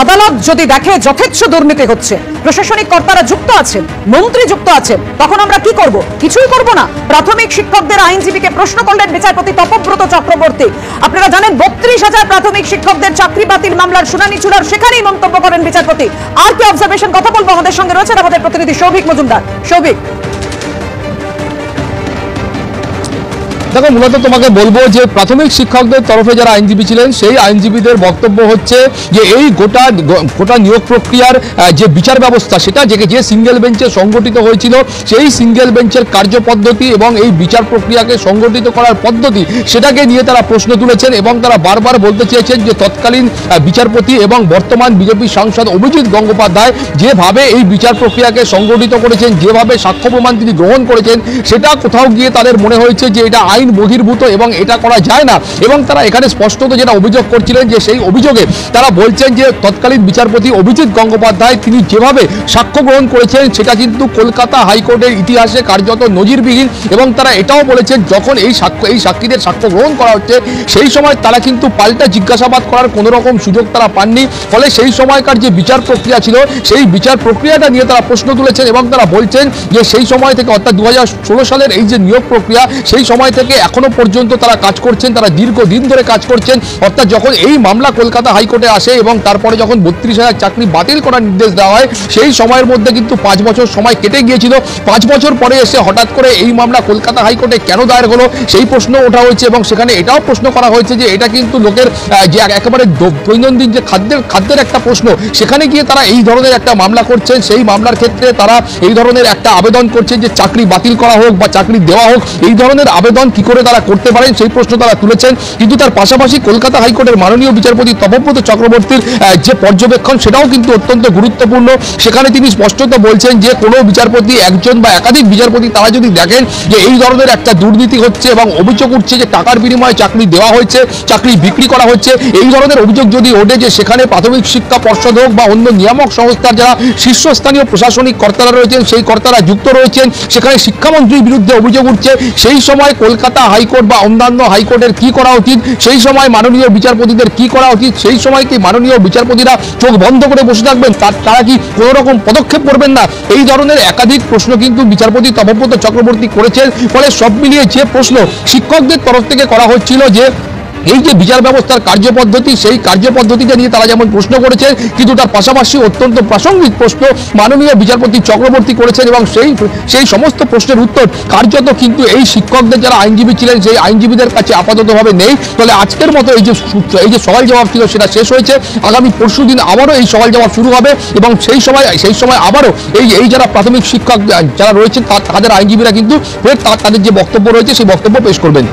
আদালত যদি দেখে যথেচ্ছ দুর্নীতি হচ্ছে, প্রশাসনিক কর্তারা যুক্ত আছেন, মন্ত্রী যুক্ত আছেন, তখন আমরা কি করব? কিছুই করব না। প্রাথমিক শিক্ষকদের আইনজীবীকে প্রশ্ন করলেন বিচারপতি তপব্রত চক্রবর্তী। আপনারা জানেন 32,000 প্রাথমিক শিক্ষকদের চাকরি বাতিল মামলার শুনানি চূড়ার, সেখানেই মন্তব্য করেন বিচারপতি। আর কি অবজারভেশন, কথা বলবো। আমাদের সঙ্গে রয়েছেন আমাদের প্রতিনিধি সৌভিক মজুমদার। সৌভিক, দেখো, মূলত তোমাকে বলবো যে প্রাথমিক শিক্ষকদের তরফে যারা আইনজীবী ছিলেন সেই আইনজীবীদের বক্তব্য হচ্ছে যে এই গোটা নিয়োগ প্রক্রিয়ার যে বিচার ব্যবস্থা, সেটা যে সিঙ্গেল বেঞ্চে সংগঠিত হয়েছিল, সেই সিঙ্গেল বেঞ্চের কার্যপদ্ধতি এবং এই বিচার প্রক্রিয়াকে সংগঠিত করার পদ্ধতি, সেটাকে নিয়ে তারা প্রশ্ন তুলেছেন এবং তারা বারবার বলতে চেয়েছেন যে তৎকালীন বিচারপতি এবং বর্তমান বিজেপি সাংসদ অভিজিৎ গঙ্গোপাধ্যায় যেভাবে এই বিচার প্রক্রিয়াকে সংগঠিত করেছেন, যেভাবে সাক্ষ্য প্রমাণ তিনি গ্রহণ করেছেন, সেটা কোথাও গিয়ে তাদের মনে হয়েছে যে এটা আইন বহির্ভূত এবং এটা করা যায় না। এবং তারা এখানে স্পষ্টত যেটা অভিযোগ করছিলেন, যে সেই অভিযোগে তারা বলছেন যে তৎকালীন বিচারপতি অভিজিৎ গঙ্গোপাধ্যায় তিনি যেভাবে সাক্ষ্য গ্রহণ করেছেন, সেটা কিন্তু কলকাতা হাইকোর্টের ইতিহাসে কার্যত নজিরবিহীন। এবং তারা এটাও বলেছেন যখন এই সাক্ষীদের সাক্ষ্য গ্রহণ করা হচ্ছে, সেই সময় তারা কিন্তু পাল্টা জিজ্ঞাসাবাদ করার কোনো রকম সুযোগ তারা পাননি। ফলে সেই সময়কার যে বিচার প্রক্রিয়া ছিল, সেই বিচার প্রক্রিয়াটা নিয়ে তারা প্রশ্ন তুলেছেন এবং তারা বলছেন যে সেই সময় থেকে, অর্থাৎ 2016 সালের এই যে নিয়োগ প্রক্রিয়া, সেই সময় থেকে এখনো পর্যন্ত তারা কাজ করছেন, তারা দীর্ঘদিন ধরে কাজ করছেন। অর্থাৎ যখন এই মামলা কলকাতা হাইকোর্টে আসে এবং তারপরে যখন 32,000 চাকরি বাতিল করার নির্দেশ দেওয়া হয়, সেই সময়ের মধ্যে কিন্তু 5 বছর সময় কেটে গিয়েছিল। 5 বছর পরে এসে হঠাৎ করে এই মামলা কলকাতা হাইকোর্টে কেন দায়ের হলো, সেই প্রশ্ন ওঠা হয়েছে। এবং সেখানে এটাও প্রশ্ন করা হয়েছে যে এটা কিন্তু লোকের যে একেবারে দৈনন্দিন যে খাদ্যের একটা প্রশ্ন, সেখানে গিয়ে তারা এই ধরনের একটা মামলা করছেন। সেই মামলার ক্ষেত্রে তারা এই ধরনের একটা আবেদন করছেন যে চাকরি বাতিল করা হোক বা চাকরি দেওয়া হোক, এই ধরনের আবেদন কি করে তারা করতে পারেন, সেই প্রশ্ন তারা তুলেছেন। কিন্তু তার পাশাপাশি কলকাতা হাইকোর্টের মাননীয় বিচারপতি তপব্রত চক্রবর্তীর যে পর্যবেক্ষণ, সেটাও কিন্তু অত্যন্ত গুরুত্বপূর্ণ। সেখানে তিনি স্পষ্টত বলছেন যে কোনো বিচারপতি, একজন বা একাধিক বিচারপতি, তারা যদি দেখেন যে এই ধরনের একটা দুর্নীতি হচ্ছে এবং অভিযোগ উঠছে যে টাকার বিনিময়ে চাকরি দেওয়া হয়েছে, চাকরি বিক্রি করা হচ্ছে, এই ধরনের অভিযোগ যদি ওঠে, যে সেখানে প্রাথমিক শিক্ষা পর্ষদ হোক বা অন্য নিয়ামক সংস্থার যারা শীর্ষস্থানীয় প্রশাসনিক কর্তারা রয়েছেন, সেই কর্তারা যুক্ত রয়েছেন, সেখানে শিক্ষামন্ত্রীর বিরুদ্ধে অভিযোগ উঠছে, সেই সময় কলকাতা হাইকোর্ট বা অন্যান্য হাইকোর্টের কি করা উচিত, সেই সময় মাননীয় বিচারপতিদের কি করা উচিত, সেই সময় কি মাননীয় বিচারপতিরা চোখ বন্ধ করে বসে থাকবেন, তারা কি কোনো রকম পদক্ষেপ করবেন না, এই ধরনের একাধিক প্রশ্ন কিন্তু বিচারপতি তপব্রত চক্রবর্তী করেছেন। ফলে সব মিলিয়ে যে প্রশ্ন শিক্ষকদের তরফ থেকে করা হচ্ছিল, যে এই যে বিচার ব্যবস্থার কার্যপদ্ধতি, সেই কার্যপদ্ধতিটা নিয়ে তারা যেমন প্রশ্ন করেছেন, কিন্তু তার পাশাপাশি অত্যন্ত প্রাসঙ্গিক প্রশ্ন মাননীয় বিচারপতি চক্রবর্তী করেছেন। এবং সেই সমস্ত প্রশ্নের উত্তর কার্যত কিন্তু এই শিক্ষকদের যারা আইনজীবী ছিলেন, সেই আইনজীবীদের কাছে আপাততভাবে নেই। ফলে আজকের মতো এই যে সওয়াল জবাব ছিল, সেটা শেষ হয়েছে। আগামী পরশুদিন আবারও এই সওয়াল জবাব শুরু হবে এবং সেই সময় আবারও এই যারা প্রাথমিক শিক্ষক যারা রয়েছেন, তাদের আইনজীবীরা কিন্তু তাদের যে বক্তব্য রয়েছে, সেই বক্তব্য পেশ করবেন।